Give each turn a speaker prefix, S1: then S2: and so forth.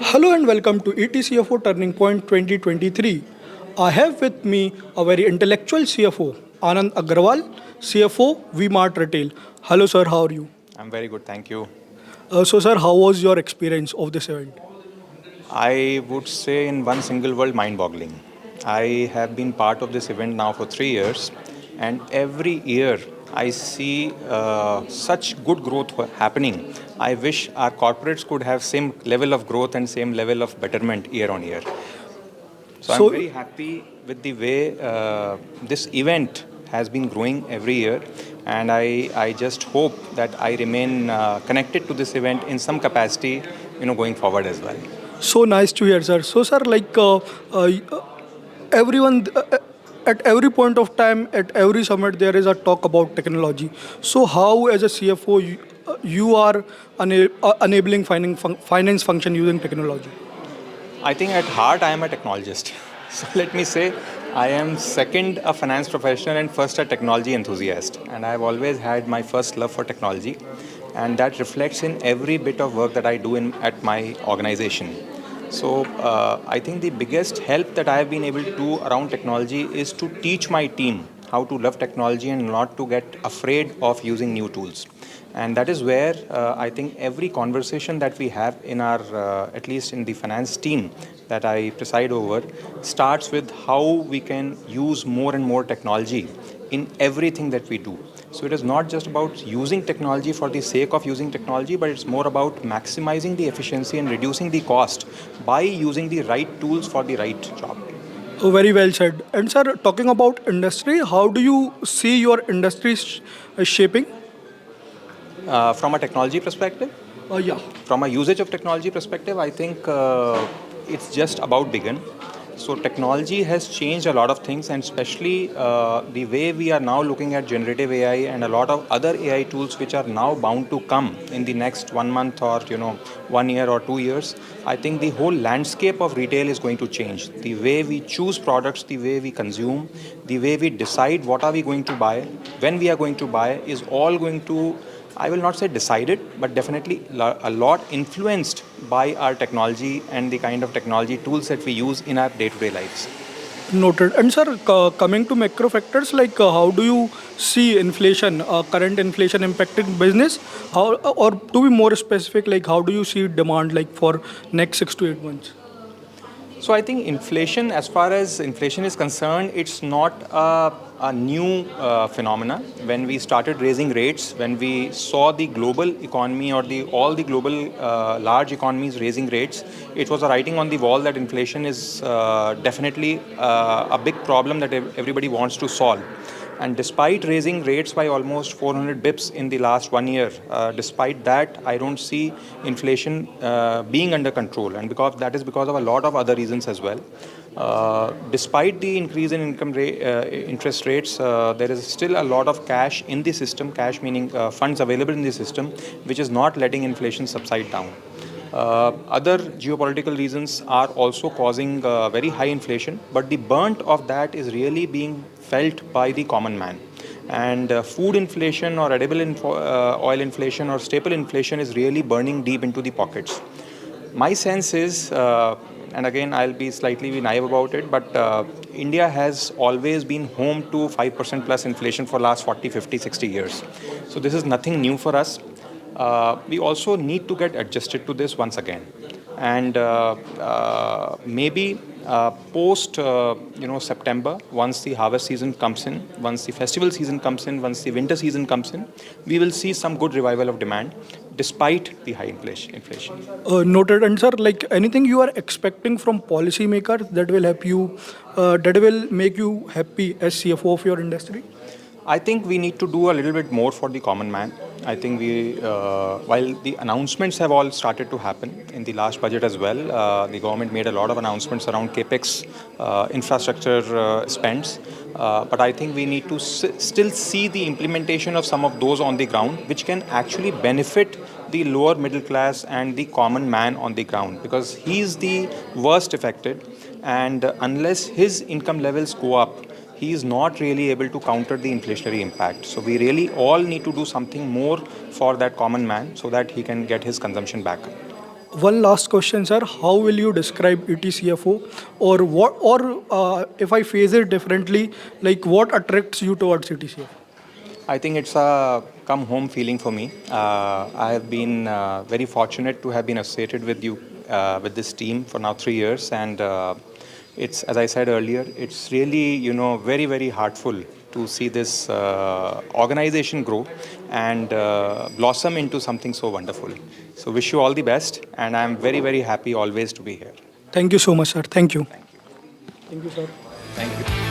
S1: Hello and welcome to CFO Turning Point 2023. I have with me a very intellectual CFO, Anand Agarwal, CFO, V-Mart Retail. Hello, sir. How are you?
S2: I'm very good, thank you.
S1: Sir, how was your experience of this event?
S2: I would say, in one single word, mind boggling. I have been part of this event now for 3 years, and every year I see such good growth happening. I wish our corporates could have same level of growth and same level of betterment year on year. So I'm
S1: So,
S2: very happy with the way this event has been growing every year, and I just hope that I remain connected to this event in some capacity, going forward as well.
S1: so nice to hear, sir. So, sir, everyone at every point of time, at every summit, there is a talk about technology. So, how, as a CFO, you are enabling finance function using technology?
S2: I think at heart I am a technologist. So let me say I am second a finance professional and first a technology enthusiast. And I've always had my first love for technology, and that reflects in every bit of work that I do at my organization. So I think the biggest help that I have been able to do around technology is to teach my team how to love technology and not to get afraid of using new tools. And that is where I think every conversation that we have in our, at least in the finance team that I preside over, starts with how we can use more and more technology in everything that we do. So it is not just about using technology for the sake of using technology, but it's more about maximizing the efficiency and reducing the cost by using the right tools for the right job.
S1: Very well said. And sir, talking about industry, how do you see your industry shaping?
S2: From a technology perspective,
S1: Yeah.
S2: from a usage of technology perspective, I think it's just about begin. So technology has changed a lot of things, and especially the way we are now looking at generative AI and a lot of other AI tools which are now bound to come in the next 1 month or 1 year or 2 years. I think the whole landscape of retail is going to change. The way we choose products, the way we consume, the way we decide what are we going to buy, when we are going to buy, is all going to, I will not say decided, but definitely a lot influenced by our technology and the kind of technology tools that we use in our day-to-day lives.
S1: Noted. And sir, coming to macro factors, how do you see inflation, current inflation impacting business? How, or to be more specific, how do you see demand for next 6 to 8 months?
S2: So I think inflation, as far as inflation is concerned, it's not a new phenomena. When we started raising rates, when we saw the global economy or all the global large economies raising rates, it was a writing on the wall that inflation is definitely a big problem that everybody wants to solve. And despite raising rates by almost 400 bips in the last 1 year, despite that, I don't see inflation being under control. And because that is because of a lot of other reasons as well. Despite the increase in interest rates, there is still a lot of cash in the system, cash meaning funds available in the system, which is not letting inflation subside down. Other geopolitical reasons are also causing very high inflation, but the burnt of that is really being felt by the common man. And food inflation or edible oil inflation or staple inflation is really burning deep into the pockets. My sense is, and again, I'll be slightly naive about it, but India has always been home to 5% plus inflation for last 40, 50, 60 years. So this is nothing new for us. We also need to get adjusted to this once again. And maybe post September, once the harvest season comes in, once the festival season comes in, once the winter season comes in, we will see some good revival of demand despite the high inflation.
S1: Noted. And sir, anything you are expecting from policymakers that will help you, that will make you happy as CFO of your industry?
S2: I think we need to do a little bit more for the common man. I think while the announcements have all started to happen in the last budget as well, the government made a lot of announcements around capex, infrastructure spends. But I think we need to still see the implementation of some of those on the ground, which can actually benefit the lower middle class and the common man on the ground, because he's the worst affected. And unless his income levels go up, he is not really able to counter the inflationary impact. So we really all need to do something more for that common man so that he can get his consumption back.
S1: One last question, sir. How will you describe ETCFO, or what, or if I phrase it differently, like what attracts you towards ETCFO?
S2: I think it's a come home feeling for me. I have been very fortunate to have been associated with you, with this team for now 3 years, and it's, as I said earlier, it's really, very very heartful to see this organization grow and blossom into something so wonderful. So wish you all the best, and I'm very very happy always to be here.
S1: Thank you so much, sir. Thank you. Thank you, sir.
S2: Thank you.